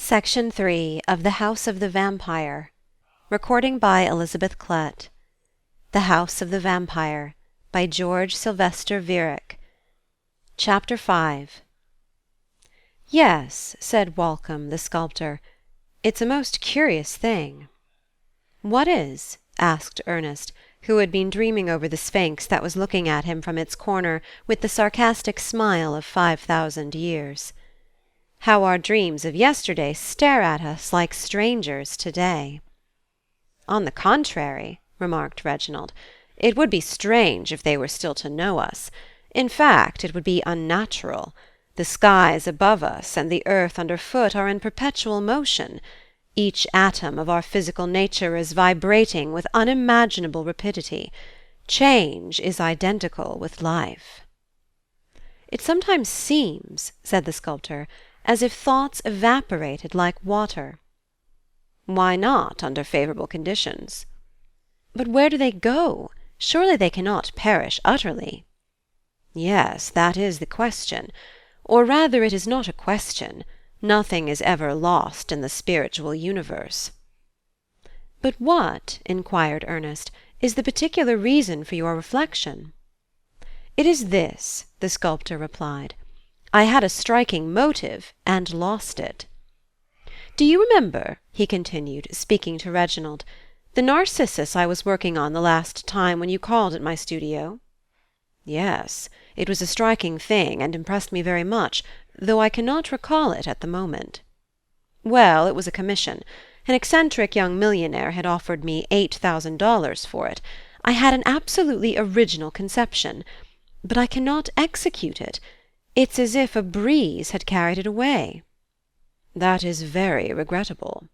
Section 3 of The House of the Vampire. Recording by Elizabeth Klett. The House of the Vampire by George Sylvester Viereck. Chapter 5. "Yes," said Walcom, the sculptor, "it's a most curious thing." "What is?" asked Ernest, who had been dreaming over the Sphinx that was looking at him from its corner with the sarcastic smile of 5,000 years. "How our dreams of yesterday stare at us like strangers today." "On the contrary," remarked Reginald, "it would be strange if they were still to know us. In fact, it would be unnatural. The skies above us and the earth underfoot are in perpetual motion. Each atom of our physical nature is vibrating with unimaginable rapidity. Change is identical with life." "It sometimes seems," said the sculptor, "as if thoughts evaporated like water." "Why not, under favourable conditions?" "But where do they go? Surely they cannot perish utterly." "Yes, that is the question. Or rather, it is not a question. Nothing is ever lost in the spiritual universe." "But what," inquired Ernest, "is the particular reason for your reflection?" "It is this," the sculptor replied. "I had a striking motive, and lost it. Do you remember," he continued, speaking to Reginald, "the Narcissus I was working on the last time when you called at my studio?" "Yes. It was a striking thing, and impressed me very much, though I cannot recall it at the moment." "Well, it was a commission. An eccentric young millionaire had offered me $8,000 for it. I had an absolutely original conception. But I cannot execute it. It's as if a breeze had carried it away." "That is very regrettable."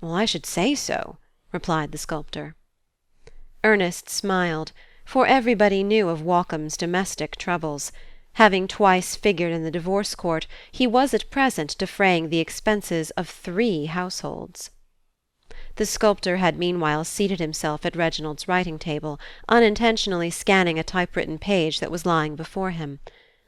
"Well, I should say so," replied the sculptor. Ernest smiled, for everybody knew of Walcom's domestic troubles. Having twice figured in the divorce court, he was at present defraying the expenses of 3 households. The sculptor had meanwhile seated himself at Reginald's writing table, unintentionally scanning a typewritten page that was lying before him.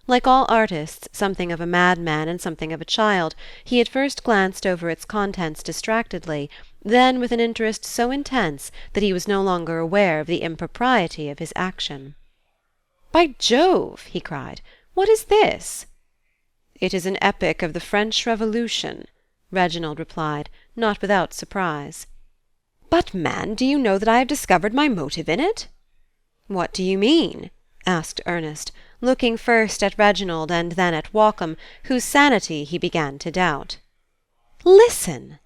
Like all artists, something of a madman and something of a child, he at first glanced over its contents distractedly, then with an interest so intense that he was no longer aware of the impropriety of his action. "By Jove!" he cried, "what is this?" "It is an epic of the French Revolution," Reginald replied, not without surprise. "But, man, do you know that I have discovered my motive in it?" "What do you mean?" asked Ernest, looking first at Reginald and then at Walcom, whose sanity he began to doubt. "Listen!"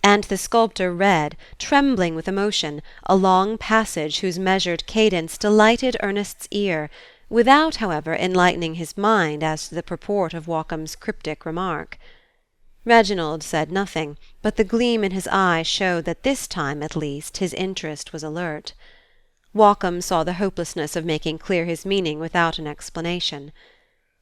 And the sculptor read, trembling with emotion, a long passage whose measured cadence delighted Ernest's ear, without, however, enlightening his mind as to the purport of Walcom's cryptic remark. Reginald said nothing, but the gleam in his eye showed that this time, at least, his interest was alert. Walcom saw the hopelessness of making clear his meaning without an explanation.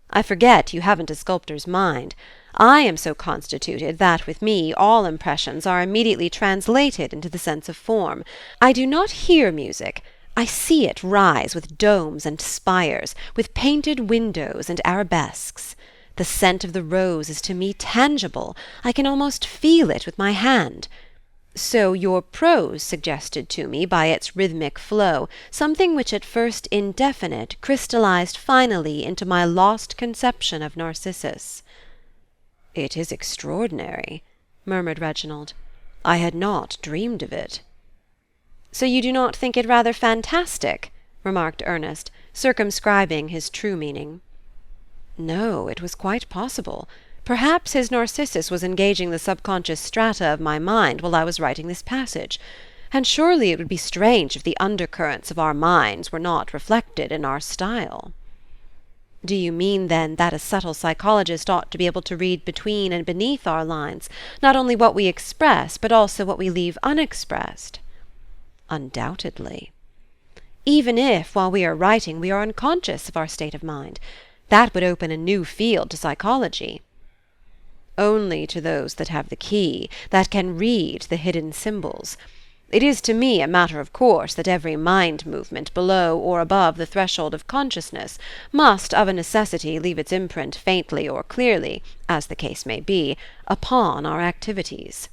"I forget you haven't a sculptor's mind. I am so constituted that, with me, all impressions are immediately translated into the sense of form. I do not hear music. I see it rise with domes and spires, with painted windows and arabesques. The scent of the rose is to me tangible. I can almost feel it with my hand. So your prose suggested to me by its rhythmic flow something which at first indefinite crystallized finally into my lost conception of Narcissus." "It is extraordinary," murmured Reginald. "I had not dreamed of it." "So you do not think it rather fantastic?" remarked Ernest, circumscribing his true meaning. "No, it was quite possible. Perhaps his Narcissus was engaging the subconscious strata of my mind while I was writing this passage. And surely it would be strange if the undercurrents of our minds were not reflected in our style." "Do you mean, then, that a subtle psychologist ought to be able to read between and beneath our lines, not only what we express, but also what we leave unexpressed?" "Undoubtedly." "Even if, while we are writing, we are unconscious of our state of mind? That would open a new field to psychology." "Only to those that have the key, that can read the hidden symbols. It is to me a matter of course that every mind-movement below or above the threshold of consciousness must of a necessity leave its imprint faintly or clearly, as the case may be, upon our activities.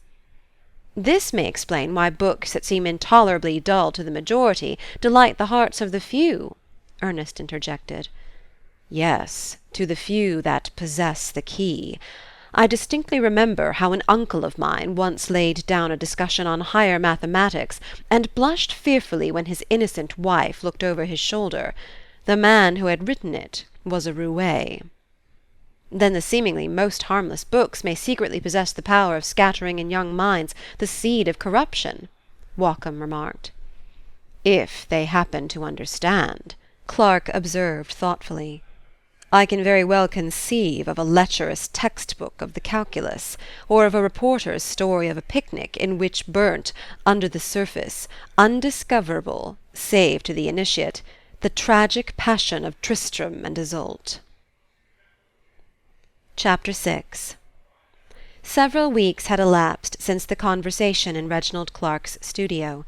This may explain why books that seem intolerably dull to the majority delight the hearts of the few, Ernest interjected. Yes, to the few that possess the key. I distinctly remember how an uncle of mine once laid down a discussion on higher mathematics, and blushed fearfully when his innocent wife looked over his shoulder. The man who had written it was a roue. Then the seemingly most harmless books may secretly possess the power of scattering in young minds the seed of corruption, Waucombe remarked. If they happen to understand, Clark observed thoughtfully. I can very well conceive of a lecherous textbook of the calculus, or of a reporter's story of a picnic in which burnt, under the surface, undiscoverable, save to the initiate, the tragic passion of Tristram and Iseult. Chapter 6. Several weeks had elapsed since the conversation in Reginald Clark's studio.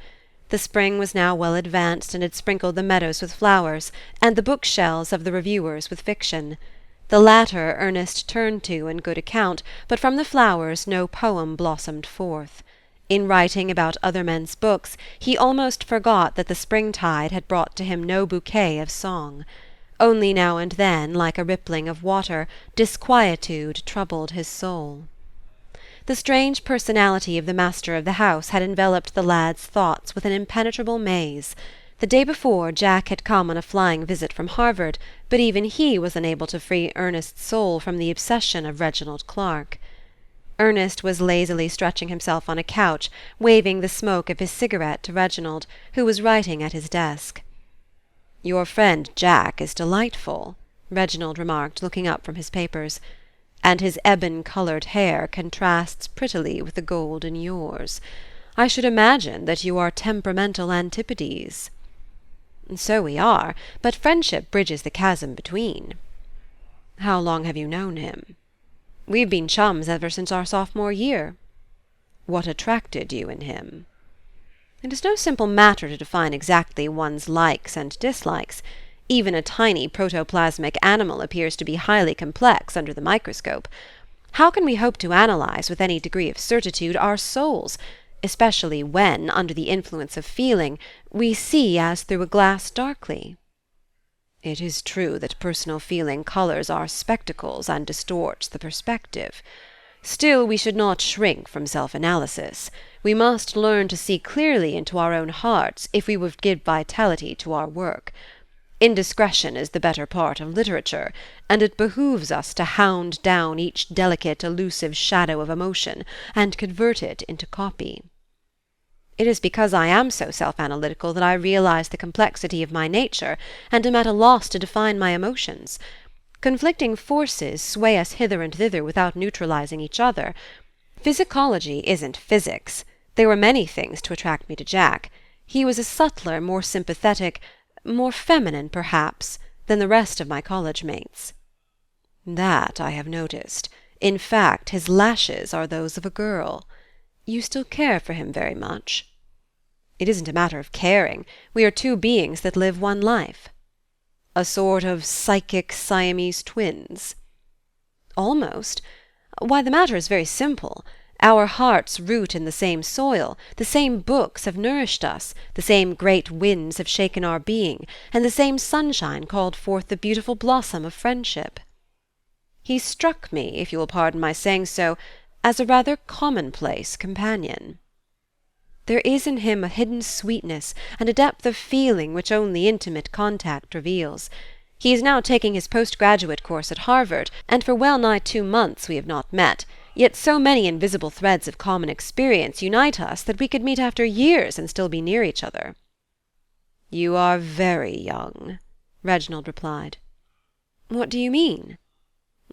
The spring was now well advanced, and had sprinkled the meadows with flowers, and the bookshelves of the reviewers with fiction. The latter Ernest turned to in good account, but from the flowers no poem blossomed forth. In writing about other men's books, he almost forgot that the springtide had brought to him no bouquet of song. Only now and then, like a rippling of water, disquietude troubled his soul. The strange personality of the master of the house had enveloped the lad's thoughts with an impenetrable maze. The day before, Jack had come on a flying visit from Harvard, but even he was unable to free Ernest's soul from the obsession of Reginald Clark. Ernest was lazily stretching himself on a couch, waving the smoke of his cigarette to Reginald, who was writing at his desk. "Your friend Jack is delightful," Reginald remarked, looking up from his papers, "and his ebon-coloured hair contrasts prettily with the gold in yours. I should imagine that you are temperamental antipodes." "So we are, but friendship bridges the chasm between." "How long have you known him?" "We've been chums ever since our sophomore year." "What attracted you in him?" "It is no simple matter to define exactly one's likes and dislikes. Even a tiny protoplasmic animal appears to be highly complex under the microscope. How can we hope to analyze with any degree of certitude our souls, especially when, under the influence of feeling, we see as through a glass darkly?" "It is true that personal feeling colours our spectacles and distorts the perspective. Still, we should not shrink from self-analysis. We must learn to see clearly into our own hearts if we would give vitality to our work. Indiscretion is the better part of literature, and it behooves us to hound down each delicate, elusive shadow of emotion, and convert it into copy." "It is because I am so self-analytical that I realize the complexity of my nature, and am at a loss to define my emotions. Conflicting forces sway us hither and thither without neutralizing each other. Physiology isn't physics. There were many things to attract me to Jack. He was a subtler, more sympathetic, more feminine, perhaps, than the rest of my college mates." "That I have noticed. In fact, his lashes are those of a girl. You still care for him very much?" "It isn't a matter of caring. We are two beings that live one life." "A sort of psychic Siamese twins?" "Almost. Why, the matter is very simple. Our hearts root in the same soil, the same books have nourished us, the same great winds have shaken our being, and the same sunshine called forth the beautiful blossom of friendship." He struck me, if you will pardon my saying so, as a rather commonplace companion. "There is in him a hidden sweetness and a depth of feeling which only intimate contact reveals. He is now taking his post-graduate course at Harvard, and for well-nigh 2 months we have not met, yet so many invisible threads of common experience unite us that we could meet after years and still be near each other." "You are very young," Reginald replied. "What do you mean?"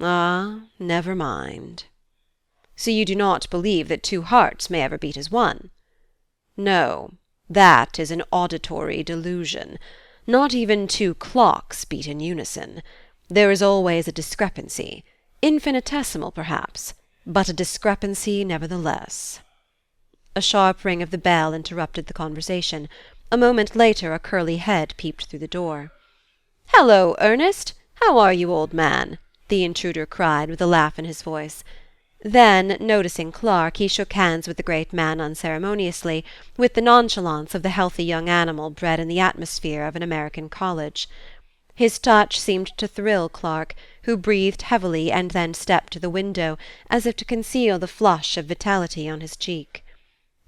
"Ah, never mind." "So you do not believe that 2 hearts may ever beat as one?" "No, that is an auditory delusion. Not even 2 clocks beat in unison. There is always a discrepancy, infinitesimal perhaps, but a discrepancy nevertheless." A sharp ring of the bell interrupted the conversation. A moment later a curly head peeped through the door. "Hello, Ernest! How are you, old man?" the intruder cried, with a laugh in his voice. Then, noticing Clark, he shook hands with the great man unceremoniously, with the nonchalance of the healthy young animal bred in the atmosphere of an American college. His touch seemed to thrill Clark, who breathed heavily and then stepped to the window, as if to conceal the flush of vitality on his cheek.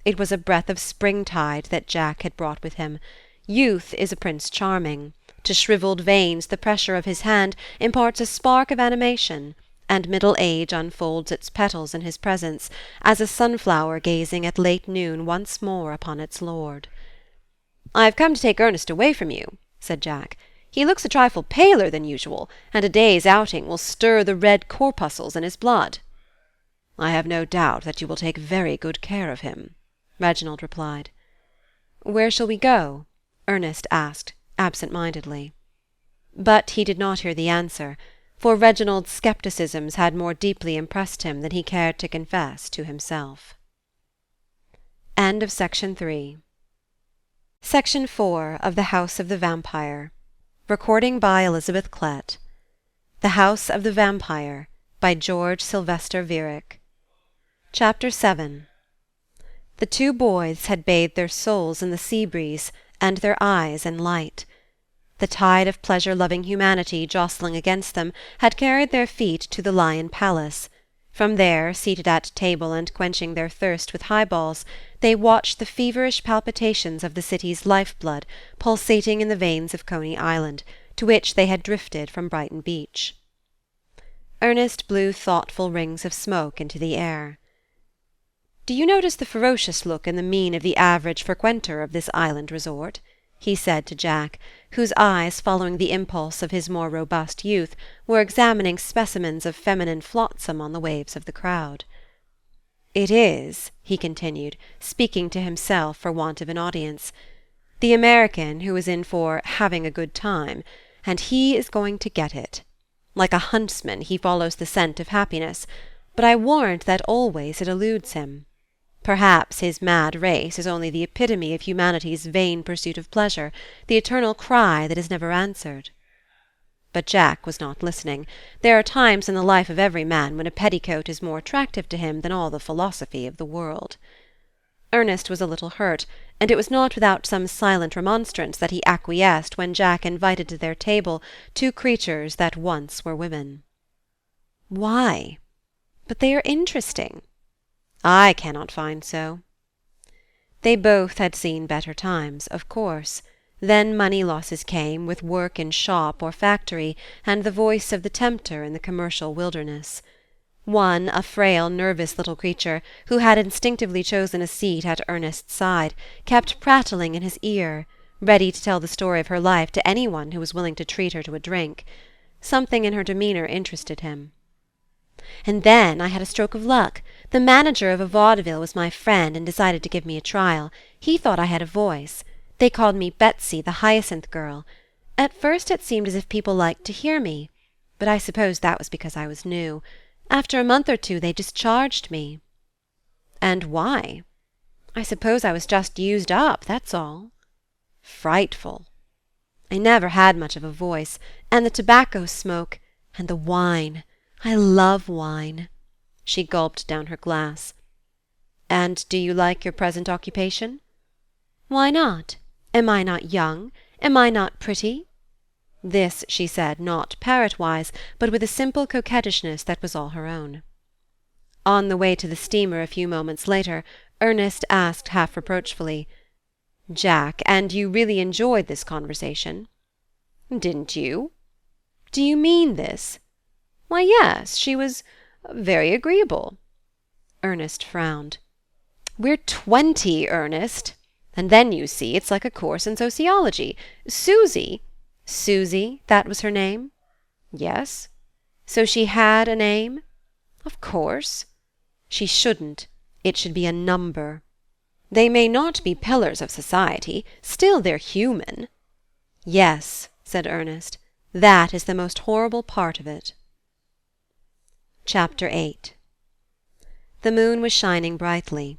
It was a breath of springtide that Jack had brought with him. Youth is a Prince Charming. To shrivelled veins the pressure of his hand imparts a spark of animation, and middle age unfolds its petals in his presence, as a sunflower gazing at late noon once more upon its lord. "I have come to take Ernest away from you," said Jack. "He looks a trifle paler than usual, and a day's outing will stir the red corpuscles in his blood." "I have no doubt that you will take very good care of him," Reginald replied. "Where shall we go?" Ernest asked, absent-mindedly. But he did not hear the answer, for Reginald's scepticisms had more deeply impressed him than he cared to confess to himself. Section 4 of The House of the Vampire. Recording by Elizabeth Klett. The House of the Vampire, by George Sylvester Viereck. Chapter 7. The two boys had bathed their souls in the sea-breeze and their eyes in light. The tide of pleasure-loving humanity jostling against them had carried their feet to the Lion Palace. From there, seated at table and quenching their thirst with highballs, they watched the feverish palpitations of the city's life-blood pulsating in the veins of Coney Island, to which they had drifted from Brighton Beach. Ernest blew thoughtful rings of smoke into the air. "Do you notice the ferocious look in the mien of the average frequenter of this island resort?" he said to Jack, whose eyes, following the impulse of his more robust youth, were examining specimens of feminine flotsam on the waves of the crowd. "It is," he continued, speaking to himself for want of an audience, "the American who is in for 'having a good time,' and he is going to get it. Like a huntsman he follows the scent of happiness, but I warrant that always it eludes him. Perhaps his mad race is only the epitome of humanity's vain pursuit of pleasure, the eternal cry that is never answered." But Jack was not listening. There are times in the life of every man when a petticoat is more attractive to him than all the philosophy of the world. Ernest was a little hurt, and it was not without some silent remonstrance that he acquiesced when Jack invited to their table two creatures that once were women. "Why?" "But they are interesting." "I cannot find so." They both had seen better times, of course. Then money losses came, with work in shop or factory, and the voice of the tempter in the commercial wilderness. One, a frail, nervous little creature, who had instinctively chosen a seat at Ernest's side, kept prattling in his ear, ready to tell the story of her life to anyone who was willing to treat her to a drink. Something in her demeanour interested him. "And then I had a stroke of luck. The manager of a vaudeville was my friend and decided to give me a trial. He thought I had a voice. They called me Betsy, the Hyacinth Girl. At first it seemed as if people liked to hear me, but I suppose that was because I was new. After a month or two they discharged me." "And why?" "I suppose I was just used up, that's all." "Frightful." "I never had much of a voice, and the tobacco smoke, and the wine. I love wine." She gulped down her glass. "And do you like your present occupation?" "Why not? Am I not young? Am I not pretty?" This she said not parrot-wise, but with a simple coquettishness that was all her own. On the way to the steamer a few moments later, Ernest asked half reproachfully, "Jack, and you really enjoyed this conversation?" "Didn't you?" "Do you mean this?" "Why, yes, she was very agreeable." Ernest frowned. "We're 20, Ernest. And then, you see, it's like a course in sociology. Susie—" "Susie, that was her name?" "Yes." "So she had a name?" "Of course." "She shouldn't. It should be a number." "They may not be pillars of society, still they're human." "Yes," said Ernest, "that is the most horrible part of it." Chapter 8. The moon was shining brightly.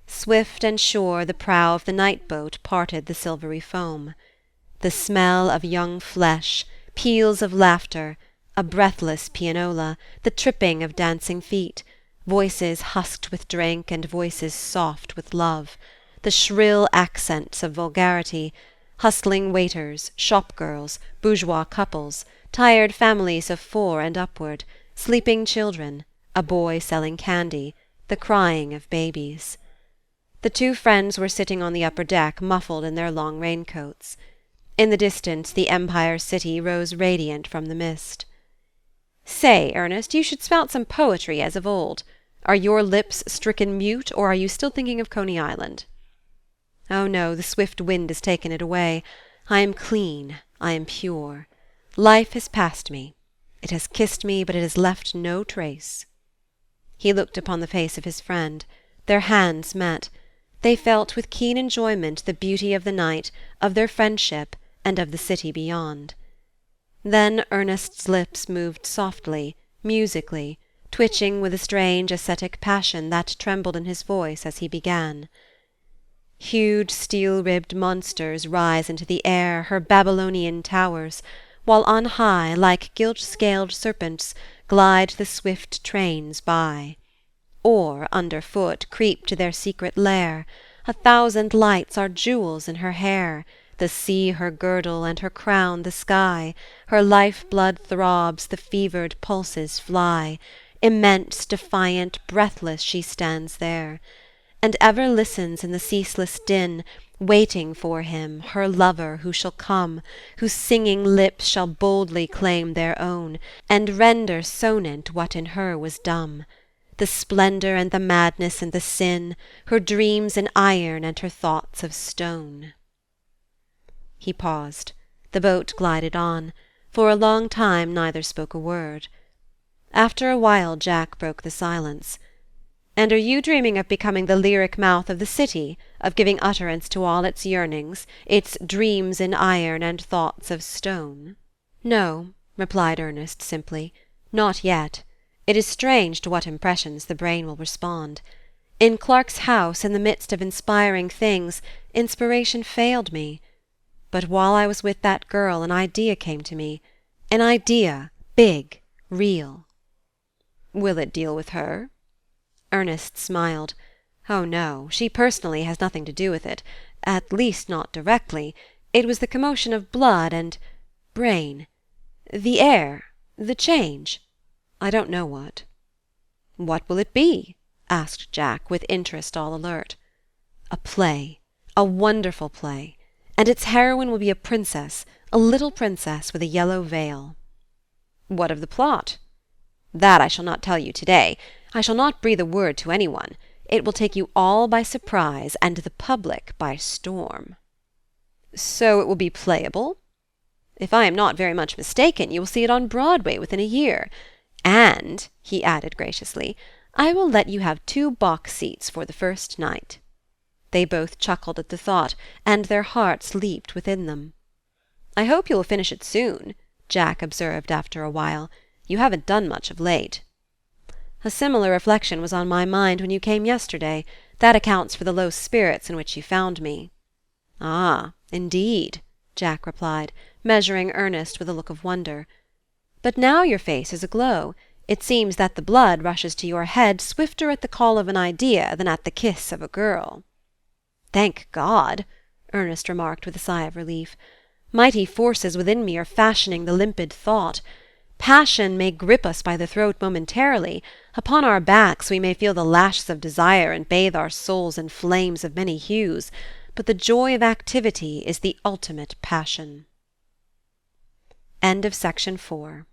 Swift and sure the prow of the night-boat parted the silvery foam. The smell of young flesh, peals of laughter, a breathless pianola, the tripping of dancing feet, voices husked with drink and voices soft with love, the shrill accents of vulgarity, hustling waiters, shop-girls, bourgeois couples, tired families of 4 and upward, sleeping children, a boy selling candy, the crying of babies. The two friends were sitting on the upper deck, muffled in their long raincoats. In the distance the Empire City rose radiant from the mist. "Say, Ernest, you should spout some poetry as of old. Are your lips stricken mute, or are you still thinking of Coney Island?" "Oh no, the swift wind has taken it away. I am clean, I am pure. Life has passed me. It has kissed me, but it has left no trace." He looked upon the face of his friend. Their hands met. They felt with keen enjoyment the beauty of the night, of their friendship, and of the city beyond. Then Ernest's lips moved softly, musically, twitching with a strange ascetic passion that trembled in his voice as he began. "Huge steel-ribbed monsters rise into the air her Babylonian towers, while on high, like gilt-scaled serpents, glide the swift trains by. Or, underfoot, creep to their secret lair. 1,000 lights are jewels in her hair, the sea her girdle, and her crown the sky. Her life-blood throbs, the fevered pulses fly. Immense, defiant, breathless she stands there, and ever listens in the ceaseless din, waiting for him, her lover, who shall come, whose singing lips shall boldly claim their own, and render sonant what in her was dumb. The splendour and the madness and the sin, her dreams in iron and her thoughts of stone." He paused. The boat glided on. For a long time neither spoke a word. After a while Jack broke the silence. "And are you dreaming of becoming the lyric mouth of the city, of giving utterance to all its yearnings, its dreams in iron and thoughts of stone?" "No," replied Ernest simply, "not yet. It is strange to what impressions the brain will respond. In Clark's house, in the midst of inspiring things, inspiration failed me. But while I was with that girl an idea came to me, an idea, big, real." "Will it deal with her?" Ernest smiled. "Oh no, she personally has nothing to do with it, at least not directly. It was the commotion of blood and brain, the air, the change, I don't know what." "What will it be?" asked Jack, with interest all alert. "A play, a wonderful play, and its heroine will be a princess, a little princess with a yellow veil." "What of the plot?" "That I shall not tell you to-day. I shall not breathe a word to any one. It will take you all by surprise, and the public by storm." "So it will be playable?" "If I am not very much mistaken, you will see it on Broadway within a year. And," he added graciously, "I will let you have 2 box seats for the first night." They both chuckled at the thought, and their hearts leaped within them. "I hope you will finish it soon," Jack observed after a while. "You haven't done much of late." "A similar reflection was on my mind when you came yesterday. That accounts for the low spirits in which you found me." "Ah, indeed," Jack replied, measuring Ernest with a look of wonder. "But now your face is aglow. It seems that the blood rushes to your head swifter at the call of an idea than at the kiss of a girl." "Thank God!" Ernest remarked with a sigh of relief. "Mighty forces within me are fashioning the limpid thought. Passion may grip us by the throat momentarily. Upon our backs we may feel the lashes of desire and bathe our souls in flames of many hues, but the joy of activity is the ultimate passion." End of section 4.